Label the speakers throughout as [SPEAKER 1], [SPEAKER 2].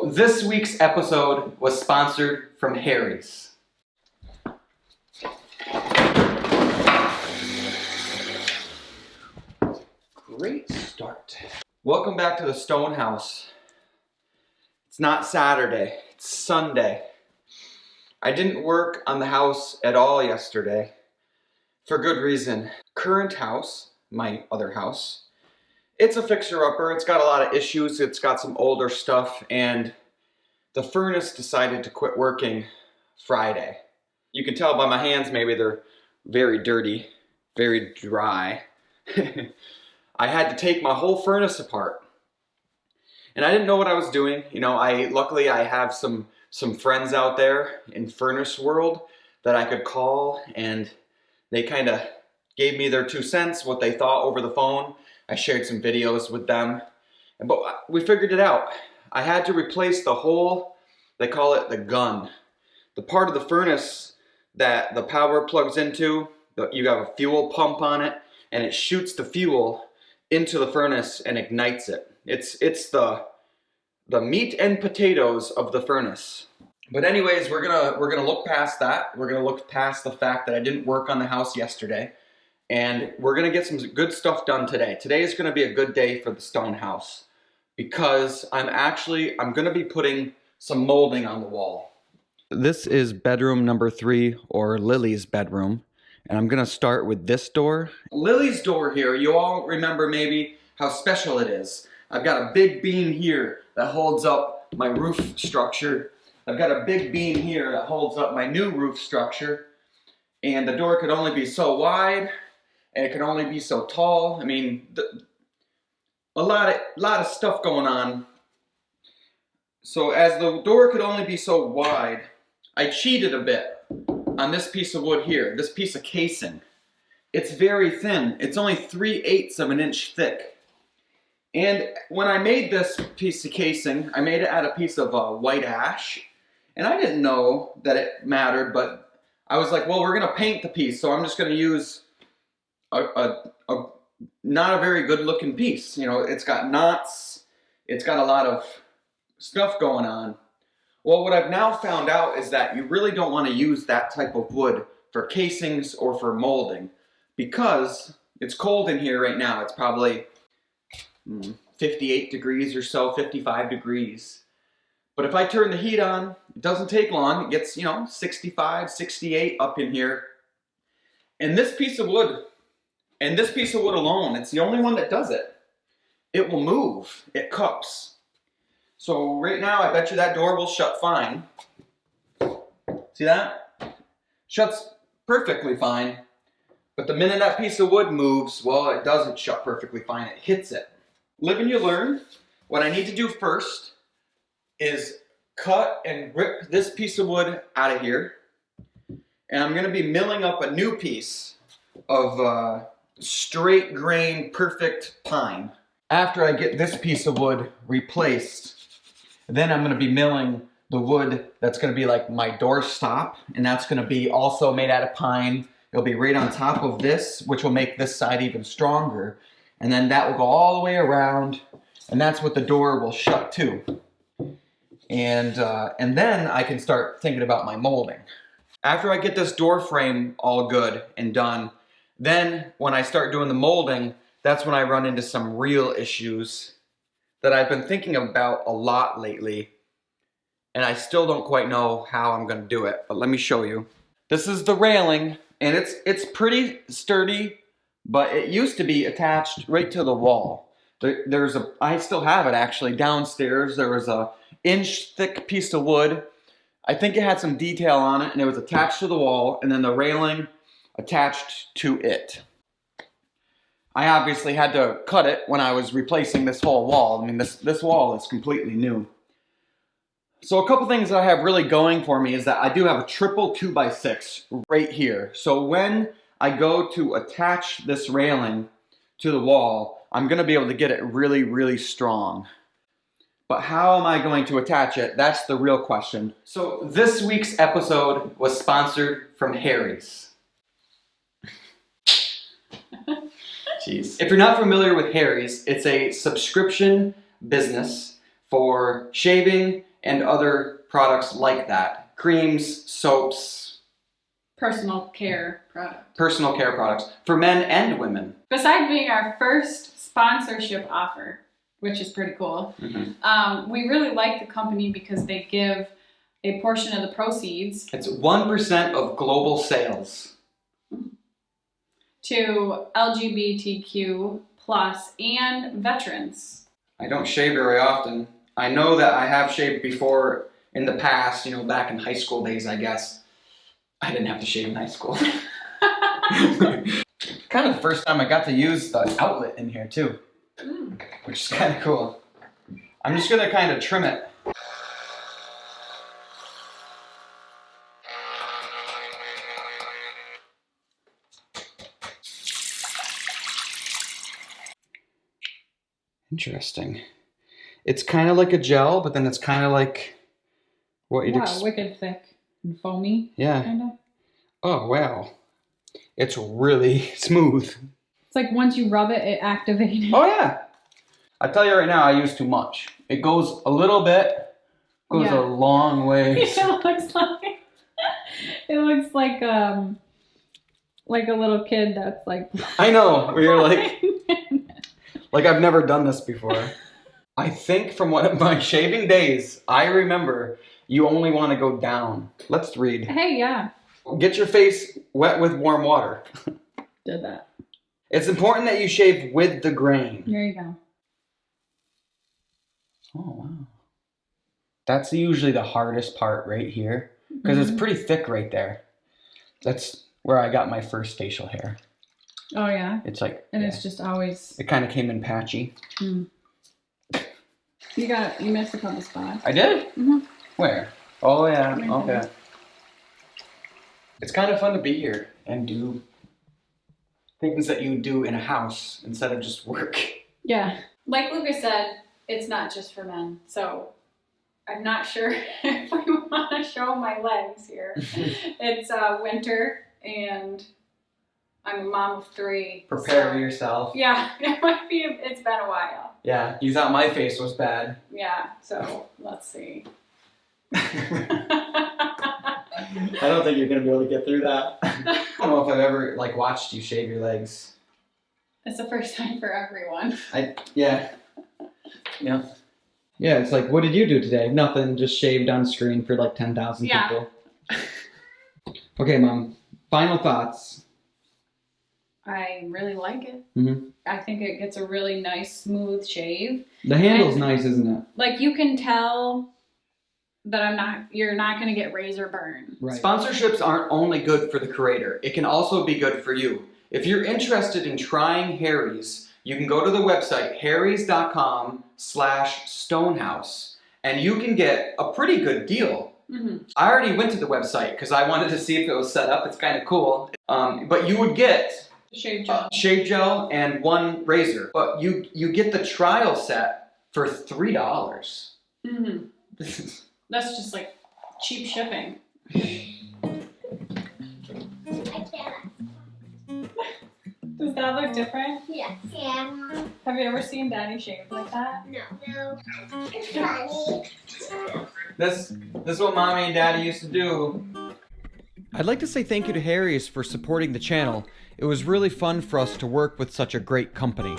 [SPEAKER 1] So this week's episode was sponsored from Harry's. Great start. Welcome back to the stone house. It's not Saturday, it's Sunday. I didn't work on the house at all yesterday for good reason. Current house, my other house, it's a fixer-upper. It's got a lot of issues. It's got some older stuff, and the furnace decided to quit working Friday. You can tell by my hands, maybe they're very dirty, very dry. I had to take my whole furnace apart. And I didn't know what I was doing. You know, luckily I have some friends out there in furnace world that I could call, and they kind of gave me their 2 cents, what they thought over the phone. I shared some videos with them, but we figured it out. I had to replace the whole, they call it the gun. The part of the furnace that the power plugs into, you have a fuel pump on it, and it shoots the fuel into the furnace and ignites it. It's the meat and potatoes of the furnace. But anyways, we're gonna look past that. We're gonna look past the fact that I didn't work on the house yesterday. And we're gonna get some good stuff done today. Today is gonna be a good day for the stone house because I'm gonna be putting some molding on the wall. This is bedroom number 3, or Lily's bedroom. And I'm gonna start with this door. Lily's door here, you all remember maybe how special it is. I've got a big beam here that holds up my roof structure. I've got a big beam here that holds up my new roof structure. And the door could only be so wide, and it can only be so tall. I mean, a lot of stuff going on. So as the door could only be so wide, I cheated a bit on this piece of wood here, this piece of casing. It's very thin. It's only 3/8 of an inch thick. And when I made this piece of casing, I made it out of a piece of white ash. And I didn't know that it mattered, but I was like, well, we're gonna paint the piece, so I'm just gonna use not a very good looking piece. You know, it's got knots, it's got a lot of stuff going on. Well, what I've now found out is that you really don't want to use that type of wood for casings or for molding because it's cold in here right now. It's probably 58 degrees or so, 55 degrees. But if I turn the heat on, it doesn't take long. It gets, 65, 68 up in here. And this piece of wood, alone, it's the only one that does it. It will move. It cups. So right now, I bet you that door will shut fine. See that? Shuts perfectly fine. But the minute that piece of wood moves, well, it doesn't shut perfectly fine. It hits it. Live and you learn. What I need to do first is cut and rip this piece of wood out of here. And I'm going to be milling up a new piece of straight grain, perfect pine. After I get this piece of wood replaced, then I'm going to be milling the wood that's going to be like my doorstop, and that's going to be also made out of pine. It'll be right on top of this, which will make this side even stronger. And then that will go all the way around, and that's what the door will shut to. And then I can start thinking about my molding. After I get this door frame all good and done, then when I start doing the molding, that's when I run into some real issues that I've been thinking about a lot lately. And I still don't quite know how I'm gonna do it, but let me show you. This is the railing, and it's pretty sturdy, but it used to be attached right to the wall. I still have it actually downstairs. There was a inch thick piece of wood. I think it had some detail on it, and it was attached to the wall, and then the railing attached to it. I obviously had to cut it when I was replacing this whole wall. I mean, this wall is completely new. So a couple things that I have really going for me is that I do have a triple 2x6 right here. So when I go to attach this railing to the wall, I'm gonna be able to get it really, really strong. But how am I going to attach it? That's the real question. So this week's episode was sponsored from Harry's. Jeez. If you're not familiar with Harry's, it's a subscription business for shaving and other products like that. Creams, soaps.
[SPEAKER 2] Personal care products.
[SPEAKER 1] Personal care products for men and women.
[SPEAKER 2] Besides being our first sponsorship offer, which is pretty cool, we really like the company because they give a portion of the proceeds.
[SPEAKER 1] It's 1% of global sales.
[SPEAKER 2] To LGBTQ plus and veterans.
[SPEAKER 1] I don't shave very often. I know that I have shaved before in the past, you know, back in high school days, I guess. I didn't have to shave in high school. Kind of the first time I got to use the outlet in here too, which is kind of cool. I'm just gonna kind of trim it. Interesting. It's kind of like a gel, but then it's kind of like what you'd expect.
[SPEAKER 2] Wicked thick and foamy.
[SPEAKER 1] Yeah.
[SPEAKER 2] Kinda.
[SPEAKER 1] Oh, wow. It's really smooth.
[SPEAKER 2] It's like once you rub it, it activates.
[SPEAKER 1] Oh, yeah. I tell you right now, I use too much. It goes a little bit, goes a long way.
[SPEAKER 2] It looks like a little kid that's like.
[SPEAKER 1] I know, where you're like I've never done this before. I think from one of my shaving days, I remember you only want to go down. Let's read.
[SPEAKER 2] Hey, yeah.
[SPEAKER 1] Get your face wet with warm water.
[SPEAKER 2] Did that.
[SPEAKER 1] It's important that you shave with the grain.
[SPEAKER 2] There you go.
[SPEAKER 1] Oh, wow. That's usually the hardest part right here because it's pretty thick right there. That's where I got my first facial hair.
[SPEAKER 2] Oh, yeah?
[SPEAKER 1] It's like...
[SPEAKER 2] And it's just always...
[SPEAKER 1] It kind of came in patchy.
[SPEAKER 2] You missed a couple spots.
[SPEAKER 1] I did?
[SPEAKER 2] Mm-hmm.
[SPEAKER 1] Where? Oh, yeah. Okay. It's kind of fun to be here and do things that you do in a house instead of just work.
[SPEAKER 2] Yeah. Like Lucas said, it's not just for men. So I'm not sure if I want to show my legs here. It's winter and I'm a mom of 3.
[SPEAKER 1] Prepare yourself.
[SPEAKER 2] Yeah, it's been a while.
[SPEAKER 1] Yeah, you thought my face was bad.
[SPEAKER 2] Yeah, so let's see.
[SPEAKER 1] I don't think you're going to be able to get through that. I don't know if I've ever watched you shave your legs.
[SPEAKER 2] It's the first time for everyone.
[SPEAKER 1] Yeah. Yeah. Yeah, it's like, what did you do today? Nothing, just shaved on screen for 10,000 people. Okay, Mom. Final thoughts.
[SPEAKER 2] I really like it.
[SPEAKER 1] Mm-hmm.
[SPEAKER 2] I think it gets a really nice, smooth shave.
[SPEAKER 1] The handle's nice, isn't it?
[SPEAKER 2] You can tell that you're not going to get razor burn.
[SPEAKER 1] Right. Sponsorships aren't only good for the creator. It can also be good for you. If you're interested in trying Harry's, you can go to the website harrys.com/stonehouse and you can get a pretty good deal. Mm-hmm. I already went to the website because I wanted to see if it was set up. It's kind of cool. But you would get
[SPEAKER 2] shave gel.
[SPEAKER 1] Shave gel and 1 razor. But you get the trial set for $3.
[SPEAKER 2] Mm-hmm. That's just cheap shipping. Does that look different?
[SPEAKER 3] Yes. Yeah.
[SPEAKER 2] Have you ever seen Daddy shave like that?
[SPEAKER 3] No. It's funny.
[SPEAKER 1] This is what Mommy and Daddy used to do. I'd like to say thank you to Harry's for supporting the channel. It was really fun for us to work with such a great company.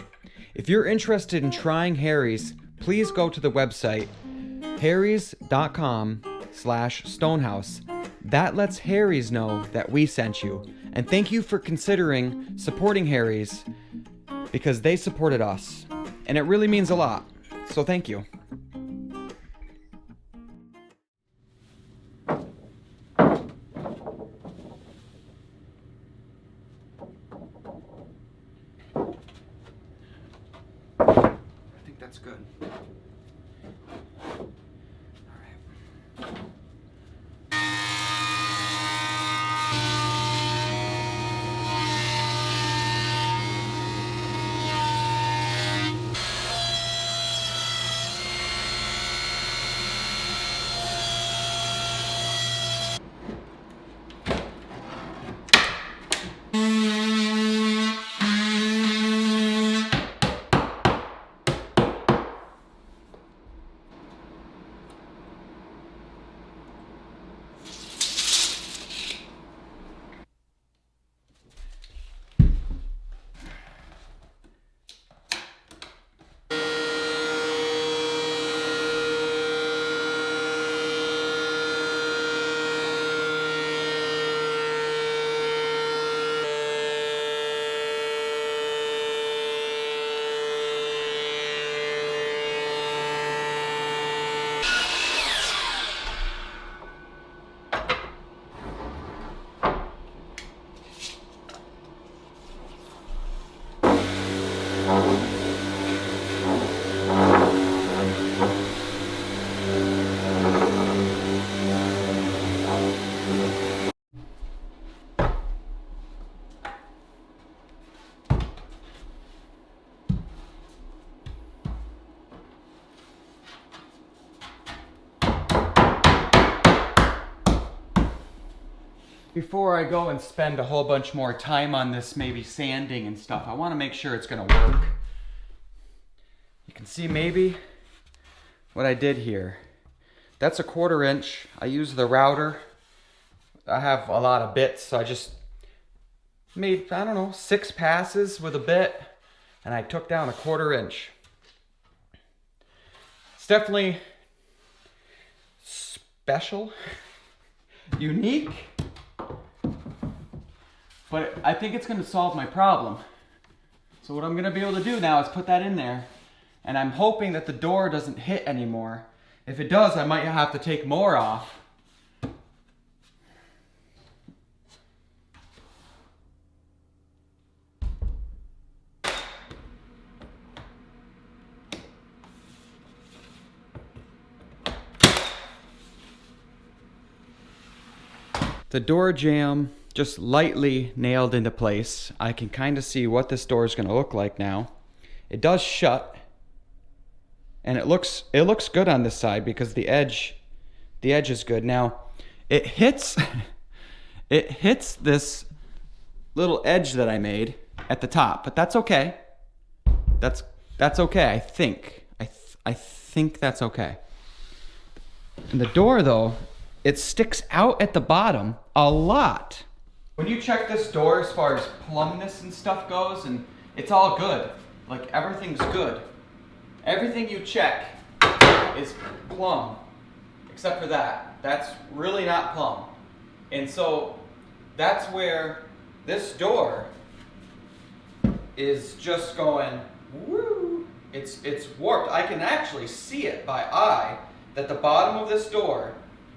[SPEAKER 1] If you're interested in trying Harry's, please go to the website harrys.com/stonehouse. That lets Harry's know that we sent you. And thank you for considering supporting Harry's because they supported us. And it really means a lot. So thank you. I think that's good. before I go and spend a whole bunch more time on this, maybe sanding and stuff, I want to make sure it's going to work. You can see maybe what I did here. That's a 1/4 inch. I use the router. I have a lot of bits, so I just made, I don't know, 6 passes with a bit, and I took down a 1/4 inch. It's definitely special, unique, but I think it's going to solve my problem. So what I'm going to be able to do now is put that in there, and I'm hoping that the door doesn't hit anymore. If it does, I might have to take more off. The door jamb just lightly nailed into place. I can kind of see what this door is going to look like now. It does shut, and it looks good on this side because the edge is good. Now it hits this little edge that I made at the top, but that's okay. That's okay. I think that's okay. And the door though, it sticks out at the bottom a lot. When you check this door as far as plumbness and stuff goes, and it's all good. Like everything's good. Everything you check is plumb, except for that. That's really not plumb. And so that's where this door is just going, woo. It's warped. I can actually see it by eye that the bottom of this door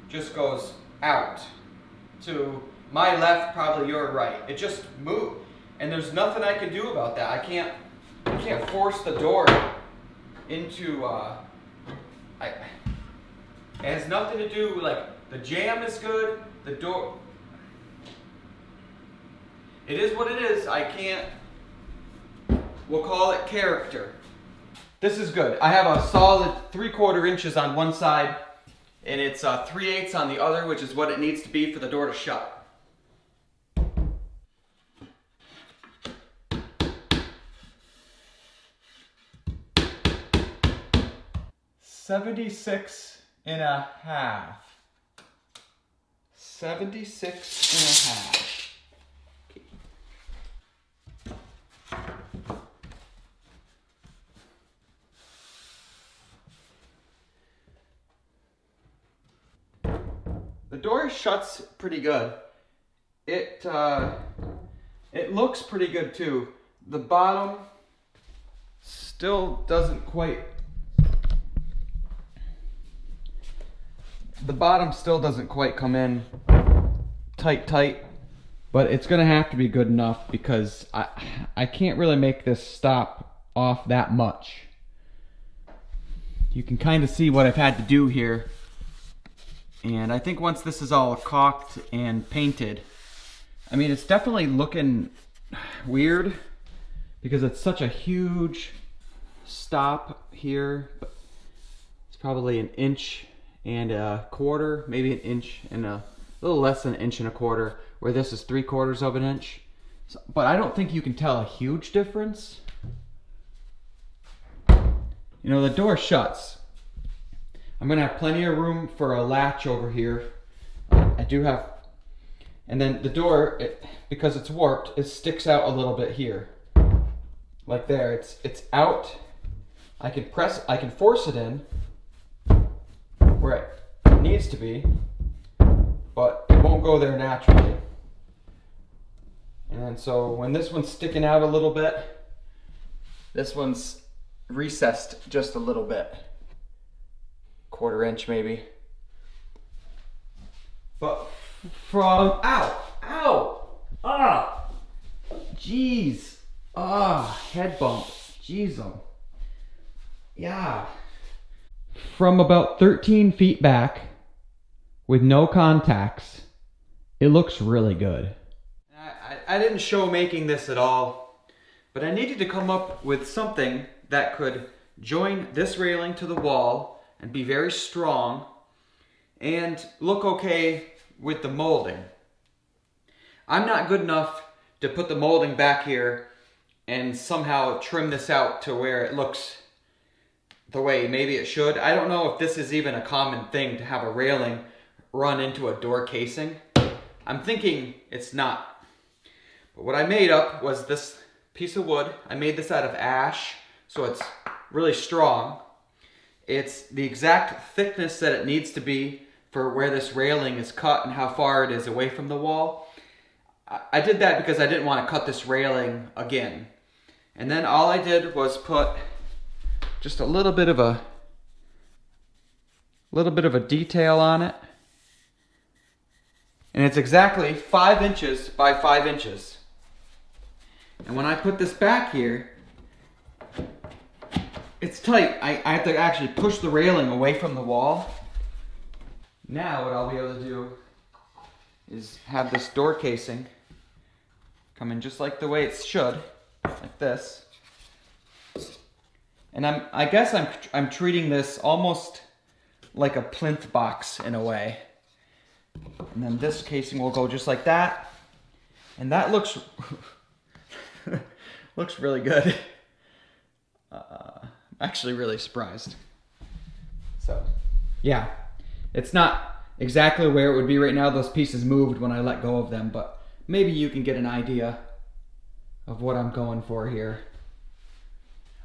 [SPEAKER 1] just goes out to my left, probably your right. It just moved, and there's nothing I can do about that. I can't force the door into. It has nothing to do. Like the jamb is good. The door. It is what it is. I can't. We'll call it character. This is good. I have a solid 3/4 inches on one side. And it's 3/8 on the other, which is what it needs to be for the door to shut. $76.5. 76.5. The door shuts pretty good. It looks pretty good too. The bottom still doesn't quite. The bottom still doesn't quite come in tight, but it's gonna have to be good enough because I can't really make this stop off that much. You can kind of see what I've had to do here. And I think once this is all caulked and painted, I mean, it's definitely looking weird because it's such a huge stop here. But it's probably 1.25 inches, maybe 1 inch and a little less than 1.25 inches, where this is 3/4 inch. So, but I don't think you can tell a huge difference. You know, the door shuts. I'm gonna have plenty of room for a latch over here. I do have, and then the door, because it's warped, it sticks out a little bit here, like there. It's out. I can force it in where it needs to be, but it won't go there naturally. And then so when this one's sticking out a little bit, this one's recessed just a little bit. 1/4 inch maybe. But from jeez, head bump, jeez, yeah. From about 13 feet back with no contacts, it looks really good. I didn't show making this at all, but I needed to come up with something that could join this railing to the wall and be very strong and look okay with the molding. I'm not good enough to put the molding back here and somehow trim this out to where it looks the way maybe it should. I don't know if this is even a common thing to have a railing run into a door casing. I'm thinking it's not. But what I made up was this piece of wood. I made this out of ash, so it's really strong. It's the exact thickness that it needs to be for where this railing is cut and how far it is away from the wall. I did that because I didn't want to cut this railing again. And then all I did was put just a little bit of a detail on it. And it's exactly 5 inches by 5 inches. And when I put this back here, it's tight. I have to actually push the railing away from the wall. Now what I'll be able to do is have this door casing come in just like the way it should, like this. And I guess I'm treating this almost like a plinth box in a way. And then this casing will go just like that. And that looks looks really good. I'm actually really surprised. So, yeah. It's not exactly where it would be right now. Those pieces moved when I let go of them, but maybe you can get an idea of what I'm going for here.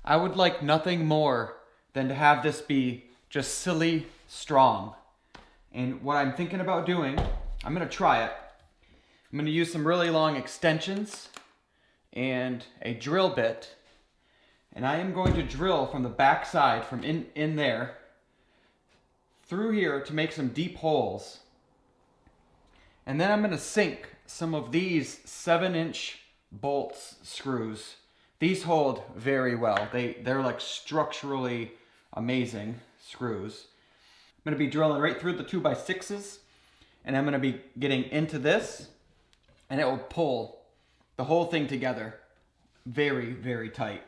[SPEAKER 1] I would like nothing more than to have this be just silly strong. And what I'm thinking about doing, I'm gonna try it. I'm gonna use some really long extensions and a drill bit. And I am going to drill from the back side, from in there, through here to make some deep holes. And then I'm gonna sink some of these 7-inch bolts screws. These hold very well. They're like structurally amazing screws. I'm gonna be drilling right through the 2x6s, and I'm gonna be getting into this, and it will pull the whole thing together very, very tight.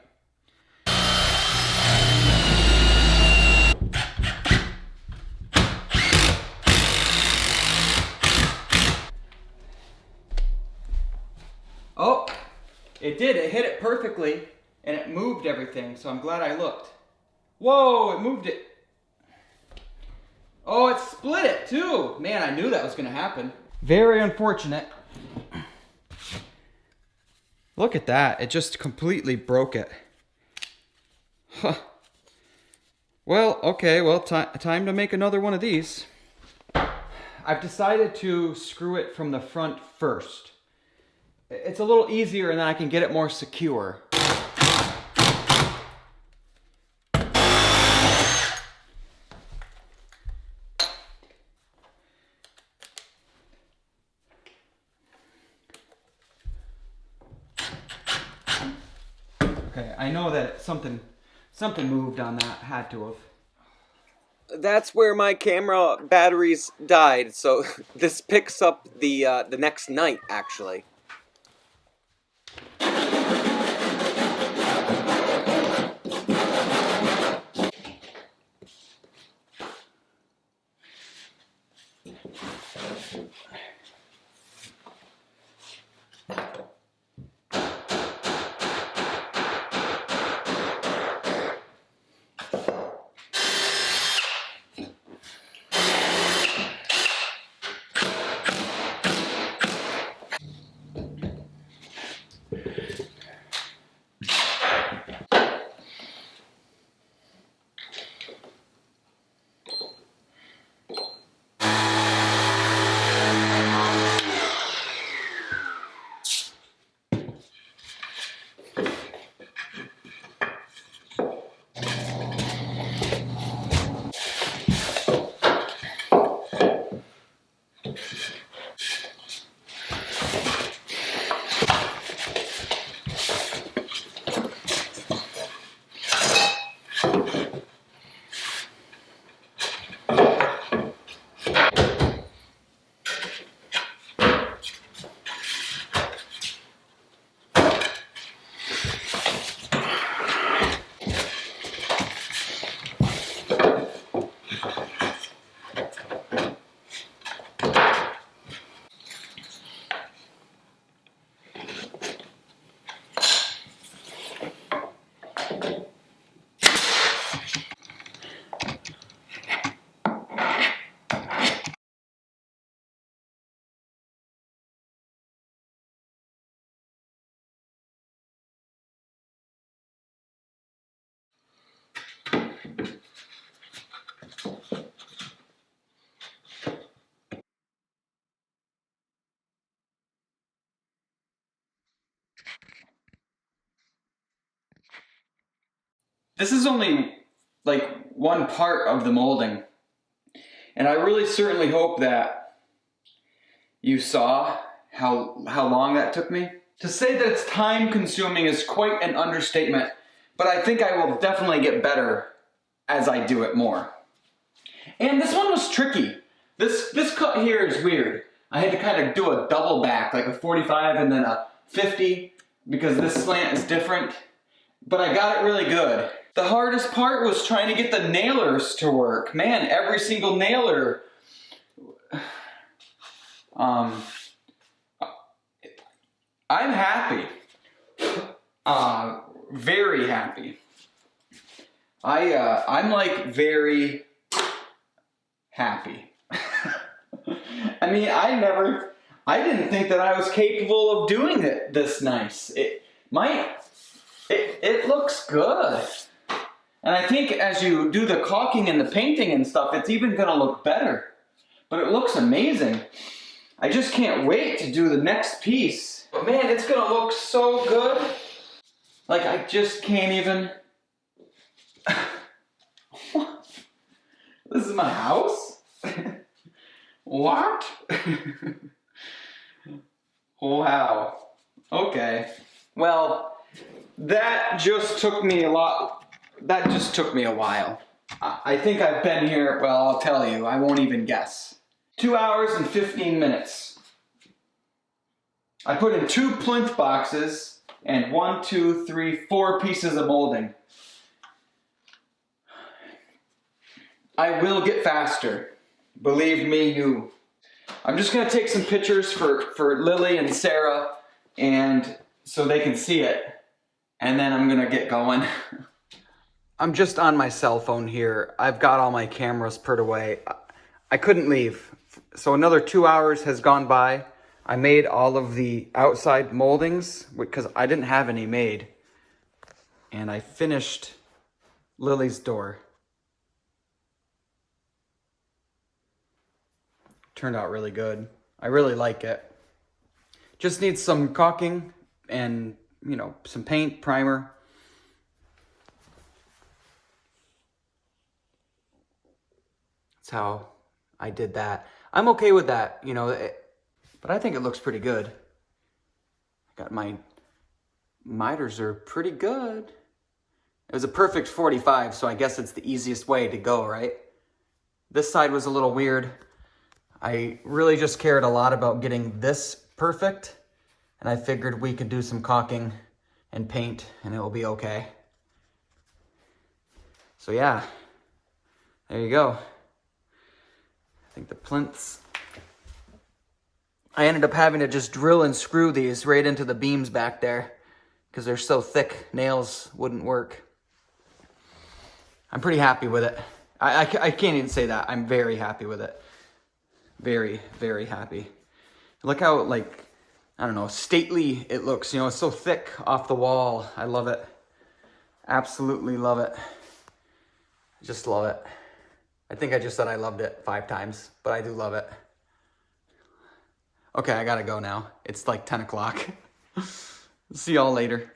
[SPEAKER 1] Oh, it did. It hit it perfectly, and it moved everything, so I'm glad I looked. Whoa, it moved it. Oh, it split it too. Man, I knew that was going to happen. Very unfortunate. Look at that. It just completely broke it. Huh. Well, okay, well, time to make another one of these. I've decided to screw it from the front first. It's a little easier and then I can get it more secure. Okay, I know that something moved on that, had to have. That's where my camera batteries died, so this picks up the next night, actually. This is only like one part of the molding. And I really certainly hope that you saw how long that took me. To say that it's time consuming is quite an understatement, but I think I will definitely get better as I do it more. And this one was tricky. This cut here is weird. I had to kind of do a double back, like a 45 and then a 50, because this slant is different. But I got it really good. The hardest part was trying to get the nailers to work. Man, every single nailer. I'm happy. Very happy. I'm like very happy. I mean, I didn't think that I was capable of doing it this nice. It looks good. And I think as you do the caulking and the painting and stuff, it's even gonna look better. But it looks amazing. I just can't wait to do the next piece. But man, it's gonna look so good. Like, I just can't even... This is my house? What? Wow. Okay. Well, that just took me a while. I think I've been here, well, I'll tell you, I won't even guess. 2 hours and 15 minutes. I put in 2 plinth boxes and 1, 2, 3, 4 pieces of molding. I will get faster. Believe me, you. I'm just gonna take some pictures for Lily and Sarah, and so they can see it. And then I'm gonna get going. I'm just on my cell phone here. I've got all my cameras put away. I couldn't leave. So another 2 hours has gone by. I made all of the outside moldings because I didn't have any made. And I finished Lily's door. Turned out really good. I really like it. Just needs some caulking and, you know, some paint, primer. That's how I did that. I'm okay with that, you know, but I think it looks pretty good. I got my miters are pretty good. It was a perfect 45, so I guess it's the easiest way to go, right? This side was a little weird. I really just cared a lot about getting this perfect, and I figured we could do some caulking and paint and it will be okay. So yeah, there you go. I think the plinths, I ended up having to just drill and screw these right into the beams back there because they're so thick, nails wouldn't work. I'm pretty happy with it. I can't even say that. I'm very happy with it. Very, very happy. Look how, like, I don't know, stately it looks. You know, it's so thick off the wall. I love it. Absolutely love it. I just love it. I think I just said I loved it 5 times, but I do love it. Okay, I gotta go now. It's like 10 o'clock. See y'all later.